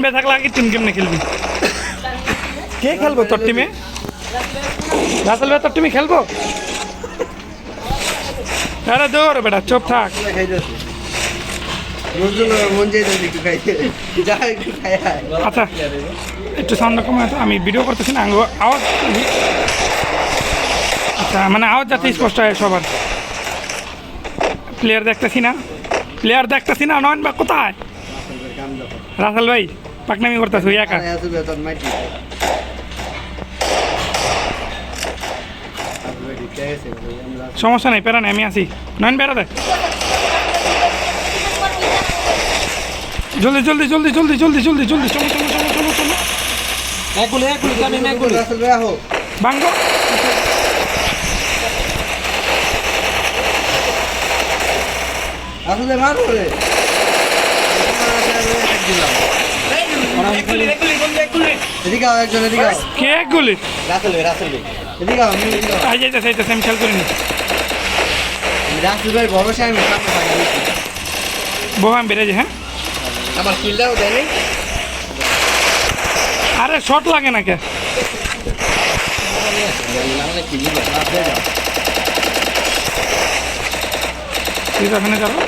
বে থাকলে আগে টিম কেমনে খেলবি? কে খেলবো তোর টিমে? রাসেল ভাই তোর টিমে খেলবো? আরে দৌড় বেটা, চুপ থাক। আচ্ছা একটু সাউন্ড কমে, আমি ভিডিও করতেছি না, আওয়াজ। আচ্ছা মানে আওয়াজ যাতে স্পষ্ট হয় সবার। প্লেয়ার দেখতেছি না, নয়ন বা কোথায়? রাসেল ভাই পাকনামি করতেছ ওই একা। সমস্যা নেই, প্যারা নেই, আমি আছি। নয়ন বেড়া দেখ, জলদি জলদি জলদি জলদি জলদি জলদি জলদি, চলো চলো চলো চলো চলো। বাঙ্গো আসলে মারো রে। কে গুলি? রাসেল আমি খেয়াল করিনি। ভাই ভরসা আমি বহু আমি বেড়েছি। হ্যাঁ আমার কিলটাও দেয়নি। আরে শর্ট লাগে না কে? ঠিক আছে না চলো।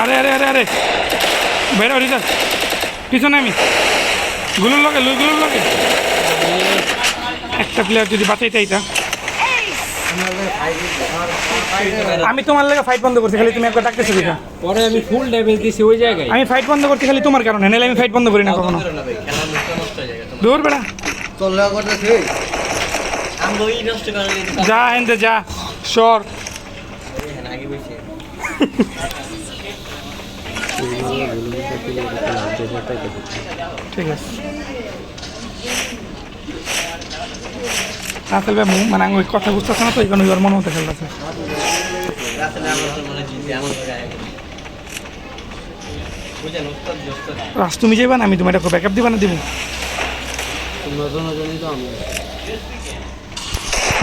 আরে আরে আরে আরে বেরো রিচার্জ, পিছনে আমি গুলোর লগে একটা প্লেয়ার যদি বাঁচাইতে এটা। আমি তোমার লাগে ফাইট বন্ধ করছি, খালি তুমি একবার ডাকতেছো কিনা? পরে আমি ফুল ড্যামেজ দিছি ওই জায়গায়। আমি ফাইট বন্ধ করতে খালি তোমার কারণে, নাহলে আমি ফাইট বন্ধ করি না কখনো। দূর বেড়া, যা এনতে যা সর। ঠিক আছে রাসেল ভাই মানে আমি ওই কথা বুঝতেছে না তো, এই কারণে ওর মনে হতে খেলতেছে। রাস তুমি যাইবা না, আমি তুমি এটা ব্যাকআপ দিবা না? দিব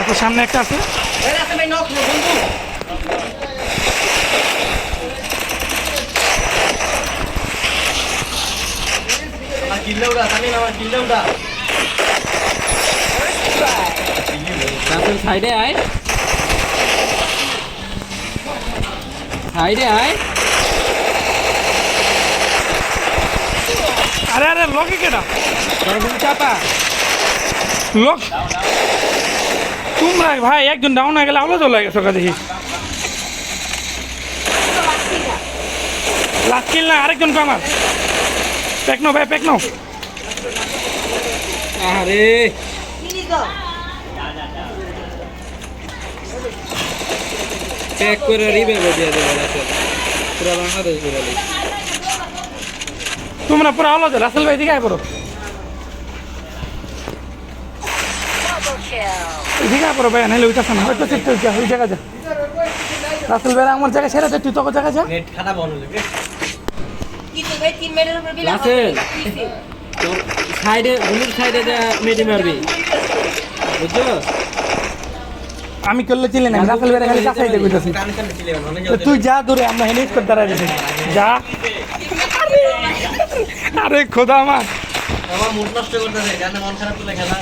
আপনার সামনে একটা আছে। সাইডে আয়, আরে আরে লোকে কেটা চাপা লোক তোমরা ভাই একজন ডাউন হয়ে গেলে আলো চলে গেছো দেখি। লাস্ট কিল না, আরেকজন কো আমার। পেকনো ভাই পেকনো। আরে চেক করে রিভাইভ দিয়ে দেবে রাসেল, পুরো বাংলাদেশ ঘুরে নেই। তোমরা পুরো আলো যা, রাসেল ভাই দিকে আয় পড়ো, এদিকে আয় পড়ো ভাই, নাহলে ওইটা শোনা হয়তো ওই জায়গা যা। রাসেল ভাই আমার জায়গায় ছেড়ে দে, তুই তোকে জায়গা যা। রাসেল তোর সাইডে গুলির সাইডে যা মেডি মারবি, বুঝছো? আমি করলে চিনলে না, রাসেল ভাই খালি কাছাই দেবে। তুই যা দূরে, আমরা হেনিস করে দাঁড়াই দিছি, যা। আরে খোদা আমার মুড নষ্ট করতেছে, জানে মন খারাপ করলে খেলা।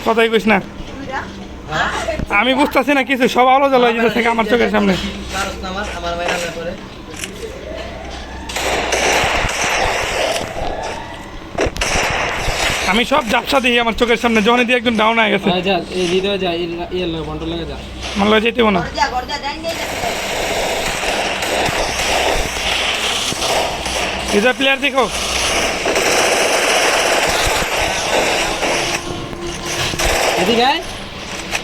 কথাই কইস না, আমি বুঝতেছি না কিছু, সব আলো জ্বলা যেতেছে আমার চোখের সামনে। আমি সব জাপসা দিই আমার চোখের সামনে, যখন দিয়ে একজন ডাউন হয়ে গেছে। আমার লয়ে যেতে না। ইধর প্লেয়ার দেখো, এদিকে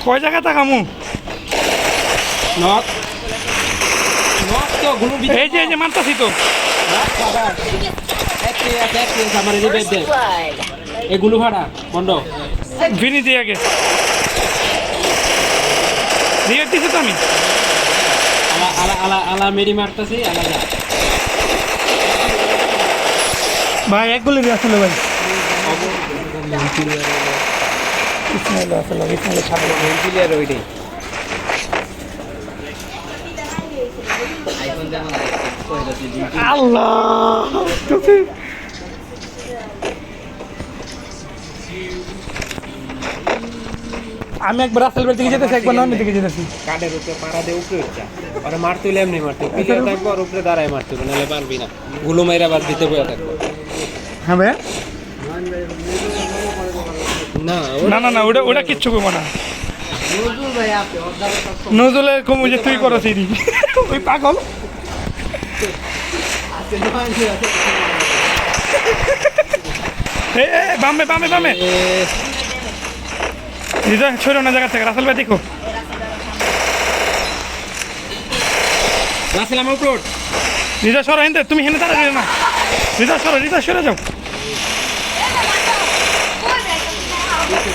কয় জায়গা তাকামু? নক তো গুলো এই যে মারতাছি তো। আমার রিভাইভ দে, এগুলো ভাড়া বন্ধ ভিনি দিয়ে আগে রিভাইভ দিছি তো আমি। আলা আলা আলা আলা মেরি মারতাছি, আলা যা ভাই এক গুলি আসলে ভাই বিসমিল্লাহ আসলে বিসমিল্লাহ ছাড়ো ভেন্টিলিয়ার ওইটাই আইফোন যেমন কইলো তুই আল্লাহ আমি একবার রাসেল বের দিকে যেতেছি একবার নয়নের দিকে যেতেছি কাঠের উপরে পাড়া দিয়ে উপরে উঠছা ওরা মারতে হলে এমনি মারতে পিছিয়ে থাকবো আর উপরে দাঁড়ায় মারতে হবে নাহলে পারবি না গুলো মাইরা বাদ দিতে বয়ে থাকবো হ্যাঁ ভাই না না না না ওটা ওটা কিচ্ছু করবো না নজরুল ভাই আপনি অর্ডার করতে নজরুলের কম যে তুই করো সেই ওই পাগল আছে নয় আছে বামে বামে বামে হৃদয় ছোড়ো না জায়গা থেকে রাসেল ভাই দেখো রাসেল আমার উপর হৃদয় সরো হেনতে তুমি হেনে দাঁড়াবে না হৃদয় সরে যাও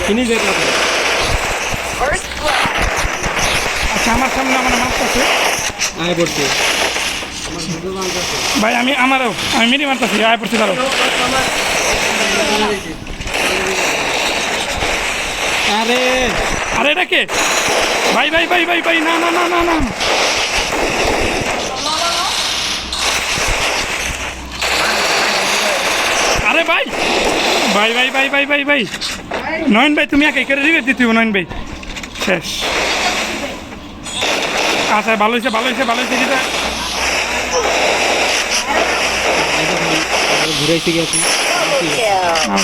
কিনি যাই আচ্ছা আমার সামনে আমার মারতেছে আয় পড়ছে ভাই আমি মেরি মারতেছি আয় পড়ছি দাঁড়ো আরে আরে এটা কে ভাই ভাই ভাই ভাই ভাই না না না না না আরে ভাই ভাই ভাই ভাই ভাই ভাই ভাই নয়ন ভাই তুমি একে করে রিভেট দিতে নয়ন ভাই শেষ আচ্ছা ভালো হয়েছে যেটা ঘুরাইতে গেছি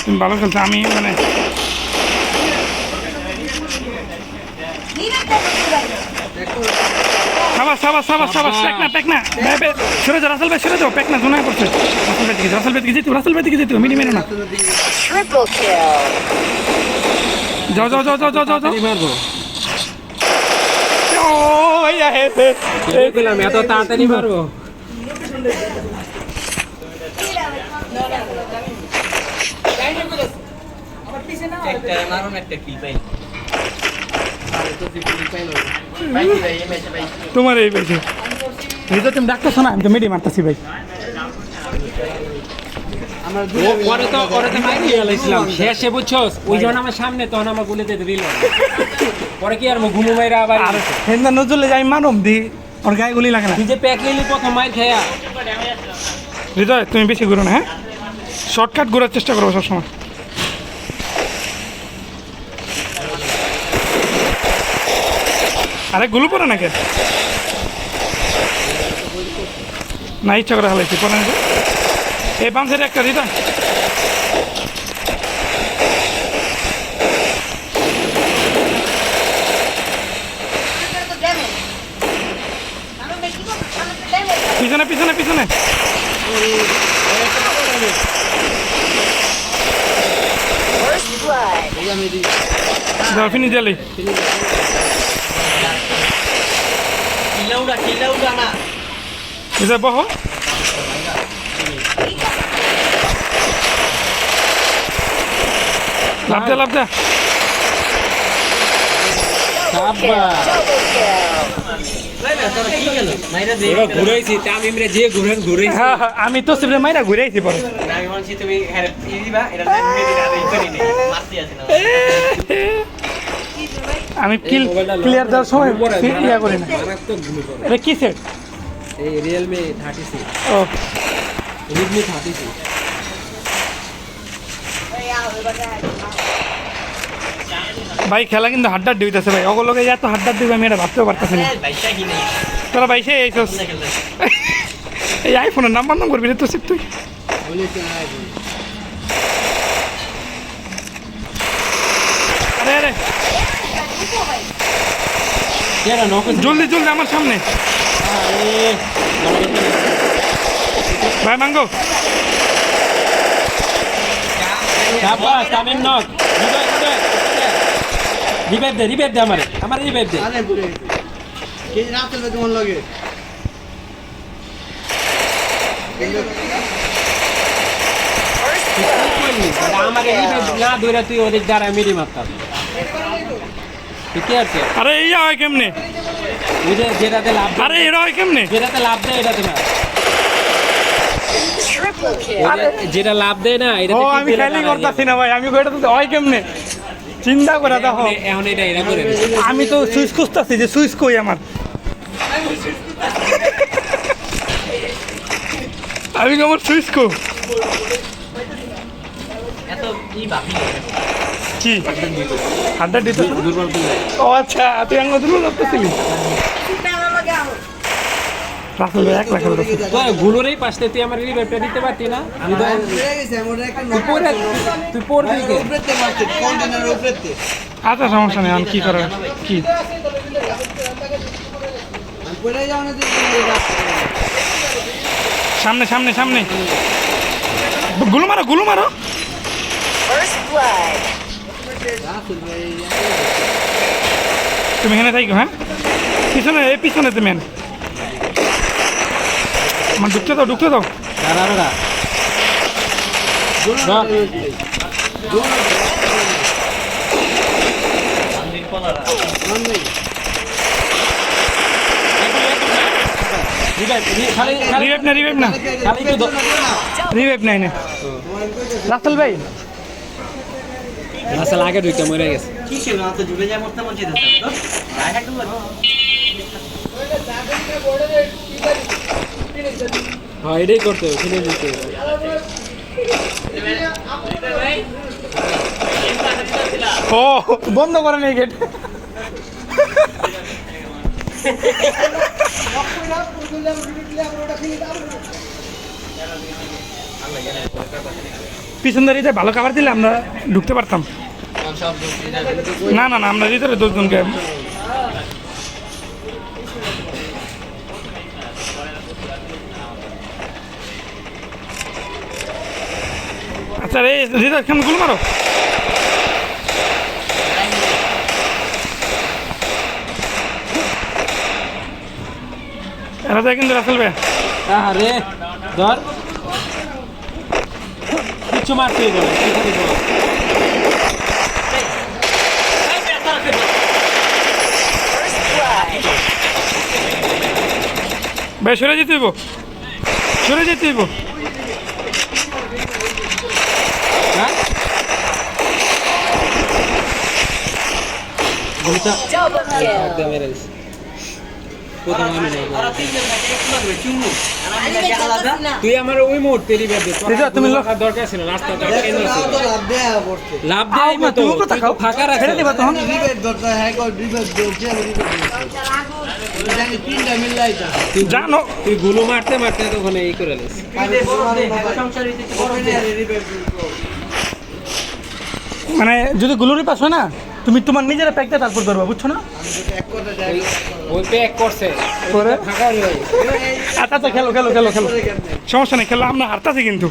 তুমি ভালো খেলছো আমি মানে সাবাস পেকনা সরে যাও রাসেল ভাই সরে যাও পেকনা জোনায় করছে রাসেল ভাই দিকে যেতে মিনি মেরো না যাও মারবো ও ইয়া হে বললাম এত তাড়াতাড়ি মারবো একটা মারুন একটা কিল পাই আরে তো কিল পাইলো ভাই ভাই এই ম্যাচে ভাই তোমার এই পেয়েছে হৃদয় তুমি ডাক্তার শোনা আমি তো মেডি মারতেছি ভাই আমার পরে তো মাইরে গেলাম শেষে বুঝছস ওই যখন আমার সামনে তখন আমার গুলিতে দিল পরে কি আর ঘুমো মাইরা আবার আর হেন্দা নজরুলে যাই মারুম দি ওর গায়ে গুলি লাগে না তুই যে প্যাক নিলি প্রথম মাইর খেয়া হৃদয় তুমি বেশি ঘুরো না হ্যাঁ শর্টকাট ঘোরার চেষ্টা করবো সবসময় আরে গুলো পড়ে নাকি না ইচ্ছা করে হালাইছি পড়ে নাকি এই বাম সাইডে একটা হৃদয় পিছনে ফিনিশ দিলি কিলাউডা না হৃদয় বহ লাভ দে ঘুরাইছি তামিমরে যে ঘুরাইছি হ্যাঁ আমি তো সিবরে মাইরা ঘুরাইছি পরে আমি বলছি তুমি হ্যাঁ দিবা এটা মেদিনা এই করি নি মারতে আছে না আমি ক্লিয়ার দেওয়ার সময় ইয়া করি না মারাত্মক ভুল করে এটা কি সেট এই রিয়েলমি 36 ও রেডমি 36 ভাই খেলা কিন্তু হাড্ডার দিতেছে ভাই ওগুলোকে এত হাড্ডার দিবে আমি এটা ভাবতেও পারতেছি না ভাইটা কি নেই তোরা ভাই সে এইসব এই আইফোনের নাম্বার নাম করবি রে তো সিট তুই আরে কেন নক জলদি আমার সামনে ভাই মাঙ্গো তামিম নক রিভাইভ দে আমার রিভাইভ দে আরে পুরো কি রাতের মধ্যে মন লাগে আমাকে রিভাইভ না ধরে তুই ওদের দ্বারা মেরে মারতাম ঠিক আছে আরে ইয়া হয় কেমনে ওই যে যেটাতে লাভ আরে এরা হয় কেমনে যেটাতে লাভ দেয় এটাতে না যেটা লাভ দেয় না এটা ও আমি খালি করতেছি না ভাই, আমি কইটা তো হয় কেমনে চিন্তা করে দেখো। এখন এটা এরা করে আমি তো সুইচ খুঁজতেছি যে সুইচ কই আমার। আমি আমার সুইচ কো এত ই বাপি কি হাড্ডা দিতে দুর্বল করলে ও আচ্ছা তুই আঙ্গ দুলো লাগতেছিলি রাসেল ভাই 1 লাখ টাকা তো গুলোরই পাশে তুই আমার রিভাইভটা দিতে পারতি না? আমি তো তুই পড়বি কে? আচ্ছা সমস্যা নেই, আমি কি করে কি সামনে সামনে সামনে গুলো মারো গুলো মারো। তুমি এখানে থাকো, হ্যাঁ পিছনে এই পিছনে তুমি আমার ঢুকতে দাও ঢুকতে দাও। দাঁড়া রিভাইভ না রিভাইভ না খালি একটু রিভাইভ নাই না রাসেল ভাই। আসলে আগে ঢুকে মরে গেছে। কি ছিল না তো জুড়ে যায় মরতে মন চাইতে তো রাইট হ্যান্ড হ্যাঁ এটাই করতে হবে, ফিরে দিতে হবে। ও বন্ধ করেন এই গেট। পিছন দাঁড়িয়ে ভালো খাবার দিলে আমরা ঢুকতে পারতাম। না না না আমরা ভিতরে 10 জনকে। আচ্ছা রে হৃদয় খান গুলো মারো। এরা যায় কিন্তু রাসেল ভাই। আরে ধর কিছু মারতে বলে ভাই সরে যেতে হইব, সরে যেতে হইব। হ্যাঁ বলতা একদম মেরে দিস প্রথম আমি নেই। আর তিনজন থাকে একটু লাগবে চুমু আর আমি লাগে আলাদা তুই আমার ওই মুহূর্তে রিভাইভ দে। তুমি দরকার ছিল রাস্তাটা কেন ছিল লাভ দেয়া পড়ছে লাভ দেয় না তো তুমি কথা খাও ফাঁকা রাখে ছেড়ে দিবা তখন। রিবেট দরকার হ্যাঁ কর রিবেট দিয়েছে আমি রিবেট দিয়েছি জানি তিনটা মিলাইতা জানো তুই গুলো মারতে মারতে তখন এই করে নিস। দে বড় দে সংসার হইতে বড় দে রিবেট মানে যদি গুলোরি পাস হয় না তুমি তোমার নিজের প্যাকটা তারপর করবা, বুঝছো না? এক কথা যাই ওই প্যাক করছে করে ফাঁকা হয়ে গেছে। আচ্ছা আচ্ছা খেলো খেলো খেলো খেলো সমস্যা নেই, খেলো আমরা হারতাছি কিন্তু।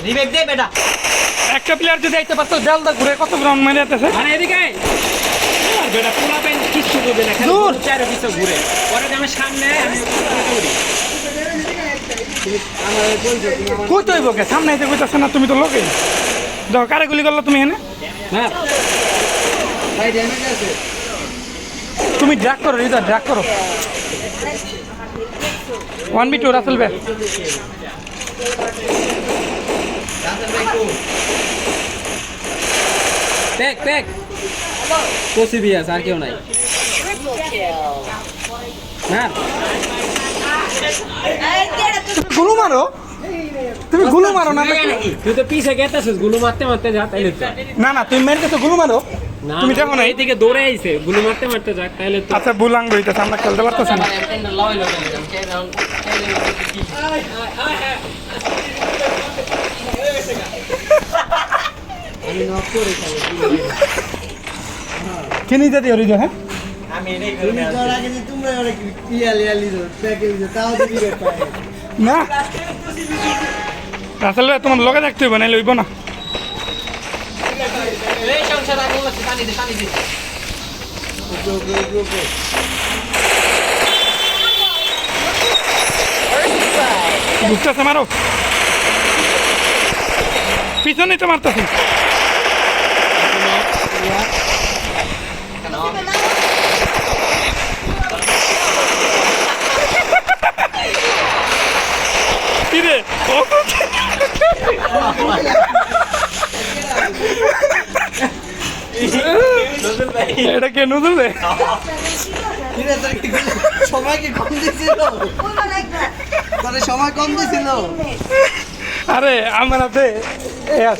রিবেক দে বেটা একটা প্লেয়ার যদি আইতে পারতো দেলদা ঘুরে কত গ্রাউন্ড মেরে যেতেছে। আরে এদিকে আয়। আর বেটা পোলা পেন কিচ্ছু করবে না, খালি দূর। চার পিছে ঘুরে পরে আমি সামনে আমি উড়ি। কই তো হইব কে সামনে আইতে কইতাছে না, তুমি তো লোকে দেখো কারে গুলি করলো তুমি এনে। হ্যাঁ ভাই ড্যামেজ আছে তুমি ড্রাগ করো রিদা, ড্রাগ করো 1v2 রাসেল ভাই। প্যাক প্যাক কোসি বিয়াস আর কেউ নাই না। গুলো মারো, তুমি গুলো মারো না নাকি? তুই তো পিছে গেতেছিস গুলো মারতে মারতে যা তাইলে তো না না তুমি মেরতেছো গুলো মারো। না তুমি দেখো না এইদিকে দৌড়ে আইছে গুলো মারতে মারতে যা তাইলে তো। আচ্ছা বুলাঙ্গ হইতেছে আমরা খেলতে পারতেছি না। এমন লয় লয় দিলাম কে রাউন্ড কি আমি নক করে খাবো কে নিতে দিও রিদা। হ্যাঁ আমি এটাই তুমি করে তোর আগে তোমরা অনেক পিয়ালি আলি রো প্যাকেজ তাও তো রিবেট পায় না রাসেল ভাই তোমার লগে দেখতে হইব, নাইলে হইব না। এই সংসার আগুন লাগছে পানি দে ঢুকতেছে মারো। পিছনে তো মারতেছি কি রে এটা কে নজর রে কিরে তোর কি সময় কি কম দিছিল তোর সময় কম দিছিল আরে আমার হাতে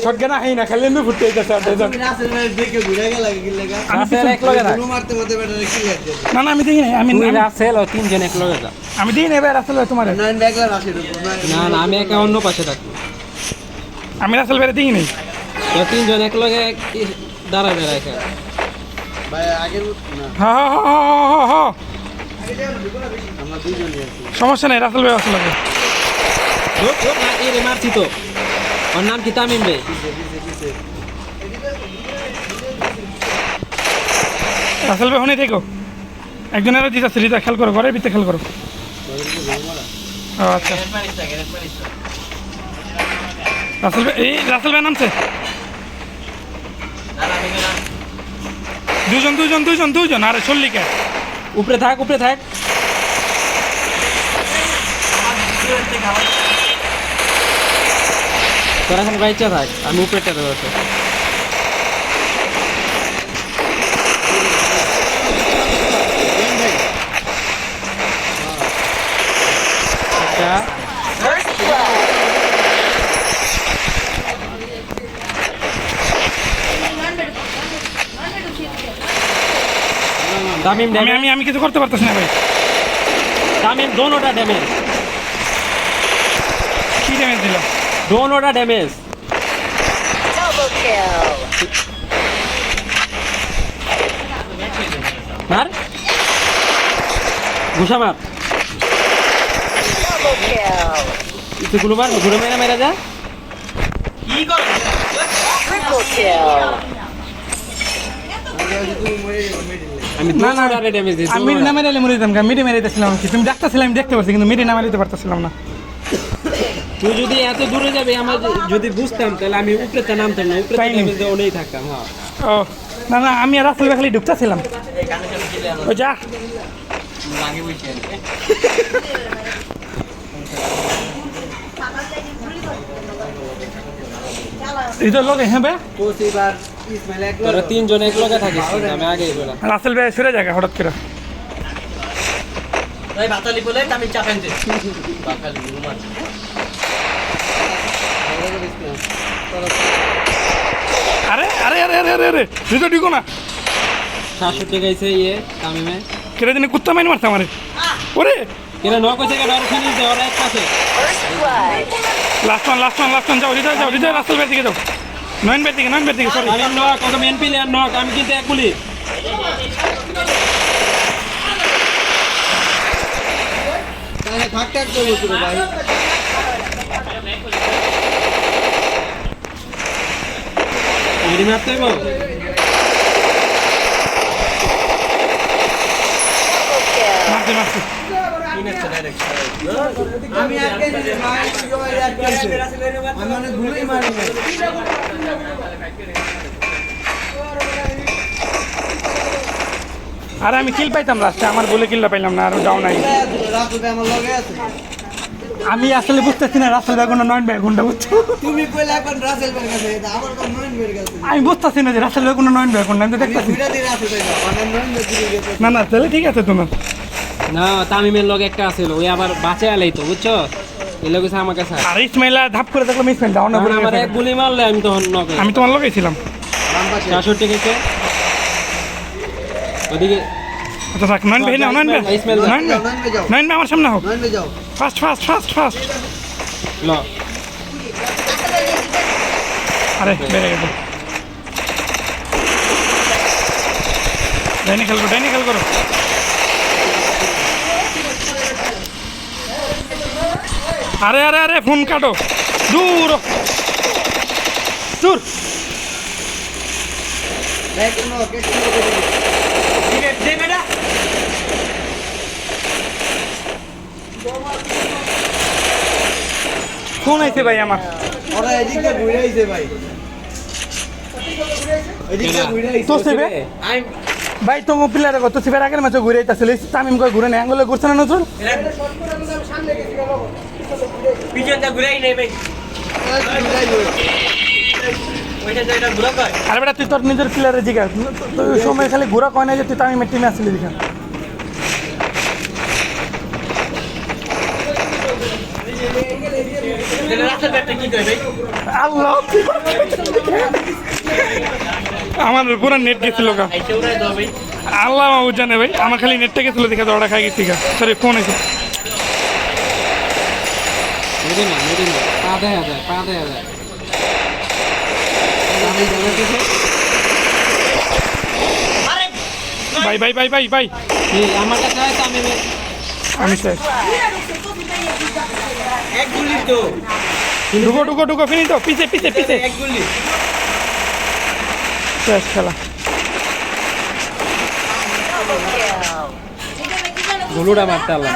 শটগান আহি না খালি এমনি ফুটতে যাচ্ছে তুমি রাসেল ভাই দেখে ঘুরে গেল কি লাগা আমি রাসেল এক লগে থাক। গুলো মারতে মারতে ব্যাটারে কি লাগছে না না আমি দেখি নাই আমি তুই রাসেল ও তিনজন এক লগে যা। আমি দেখি নাই রাসেল ভাই তোমার নয়ন ব্যাগলা রাসেল না না আমি একা অন্য পাশে থাকি। আমি রাসেল ভাই দেখি নাই তো তিনজন এক লগে দাঁড়াবে একা। ভাই আগের না হ্যাঁ হ্যাঁ হ্যাঁ হ্যাঁ আমরা দুইজনই আছি সমস্যা নাই রাসেল ভাই আসলে লাগে ধুর, ধুর, না এই রে মারছি তো। ওর নাম কি তামিম রে? রাসেল ভাই হনে দেখো একজনের দিতে আছে রিতা খেল করো ঘরের ভিতরে খেল করো ও আচ্ছা রাসেল ভাই এই রাসেল ভাই নামছে দুজন আরে চল্লিকে উপরে থাক উপরে থাক। তোরা এখন বাইচা থাক আমি উপরেটা দেবো তো। আচ্ছা তামিম আমি ড্যামেজ আমি আমি কিছু করতে পারতেছি না ভাই তামিম দোনোটা ড্যামেজ কি ড্যামেজ দিল দোনোটা ড্যামেজ। মার ঘুষা মার তুই গুলো মার ঘুরে মেরা মেরা যা। কি করো আমি না, না, দোনোটারে ড্যামেজ দিই আমি মিডি না মেরে মরে যেতাম মিডি মেরে দিয়েছিলাম কি তুমি ডাকতেছিলাম আমি দেখতে পাচ্ছি কিন্তু মিডি না মেরে দিতে পারতেছিলাম না তুই যদি এত দূরে যাবে আমার যদি বুঝতাম তাহলে আমি উপরেতে নামতাম না উপরে তাই নাকি? ড্যামেজ দেওয়া নেই থাকতাম। হ্যাঁ ও না না আমি আর রাসেল ভাই খালি ঢুকতেছিলাম ও যা লাগে বইছে এই তো লোকে হ্যাঁ ভাই কোচ এবার ইসমাইল একলা তোরা তিনজন এক লগে থাকিস আমি আগেই বললাম। রাসেল ভাই সরে জায়গা হঠাৎ করে তাই বাতালি বলে আমি চাপেন দে বাতালি ঘুমার আরে আরে আরে আরে আরে আরে ভিতর ঢুকো না 67 গাইছে ইয়ে তামিমে কেটে দিনে কুত্তা মাইন মারছে আমারে ওরে কেন নক হইছে কেন আর ফিনিশ দে ওরা এক পাশে। লাস্ট ওয়ান যাও হৃদয় রাসেল ভাই দিকে যাও নয়ন ভাই দিকে সরি তামিম নক ওকে মেন প্লেয়ার নক আমি কিন্তু এক গুলি তাহলে থাক থাক করবো তো ভাই মেরি মারতে হইব। মারছি আমি আটকে দিছি ভাই সবাই আটকেছে আমি অনেক ভুলেই মারি নাই আরে আমি কিল পাইতাম লাস্টে আমার বলে কিলটা পাইলাম না আর যাও নাই রাতুতে আমার লগে আছে আমি আসলে বুঝতেছি না রাসেল ভাই কোনো নয়ন ভাই কোনটা বুঝছো তুমি কইলে এখন রাসেল ভাইয়ের কাছে আমার তো নয়ন ভাইয়ের কাছে আমি বুঝতেছি না যে রাসেল ভাই কোনো নয়ন ভাই কোনটা আমি তো আমি দেখতেছি ঘুরে দিয়ে রাসেল ভাই মানে নয়ন ভাই দিয়ে গেছে না না তাহলে ঠিক আছে তোমার না তামিমের লগে একটা আছিল ওই আবার বাঁচে আলাই তো বুঝছো এই লগে আমার কাছে আর ইসমাইলা ধাপ করে দেখলাম ইসমাইল যাও না বলে আমার গেছে। এক গুলি মারলে আমি তখন নক আমি তোমার লোকেই ছিলাম বাম পাশে 66 গেছে ওদিকে আচ্ছা থাক নয়ন ভাই না নয়ন ভাই ইসমাইল নয়ন ভাই নয়ন ভাই যাও নয়ন ভাই আমার সামনে হোক নয়ন ভাই যাও ফাস্ট ল আরে বেড়ে গেছে ডাইনি খেল করো আরে আরে আরে ফোন কাটো দূর ব্যাক নো কে দে বেটা ফোন আইছে ভাই আমার। ওরা এদিকে ঘুরে আইছে ভাই, এদিকে ঘুরে আইছে। তো সেবে আমি ভাই তো প্লেয়ারে কত সেবার আগের ম্যাচে ঘুরে আইতাছিল তামিম কই ঘুরে না আঙ্গুলে ঘুরছে না নজরুল পিছনটা ঘুরাই নেই ভাই, ওইটা যেটা ঘুরা কয় আরে বেটা তুই তোর নিজের প্লেয়ারে জিগা তুই সময় খালি ঘুরা কয় না যে তুই তামিমের টিমে আসলি দেখা এটা রাস্তা ব্যাটটা কি কয় ভাই? আল্লাহ আমার পুরো নেট গেছিল গা আইসে উড়াই দাও ভাই। আল্লাহ মাহবুব জানে ভাই আমার খালি নেটটা গেছিল দেখা দৌড়া খাই গেছি গা সরি ফোন আছে মেরে না পা দেয়া যায় ভাই ভাই ভাই ভাই ভাই আমার কাছে আছে আমি শেষ এক গুলি তো, ঢুকো ঢুকো ঢুকো ফিনি তো পিছে পিছে পিছে এক গুলি। শেষ খেলা ধুলুটা মারতে পারলাম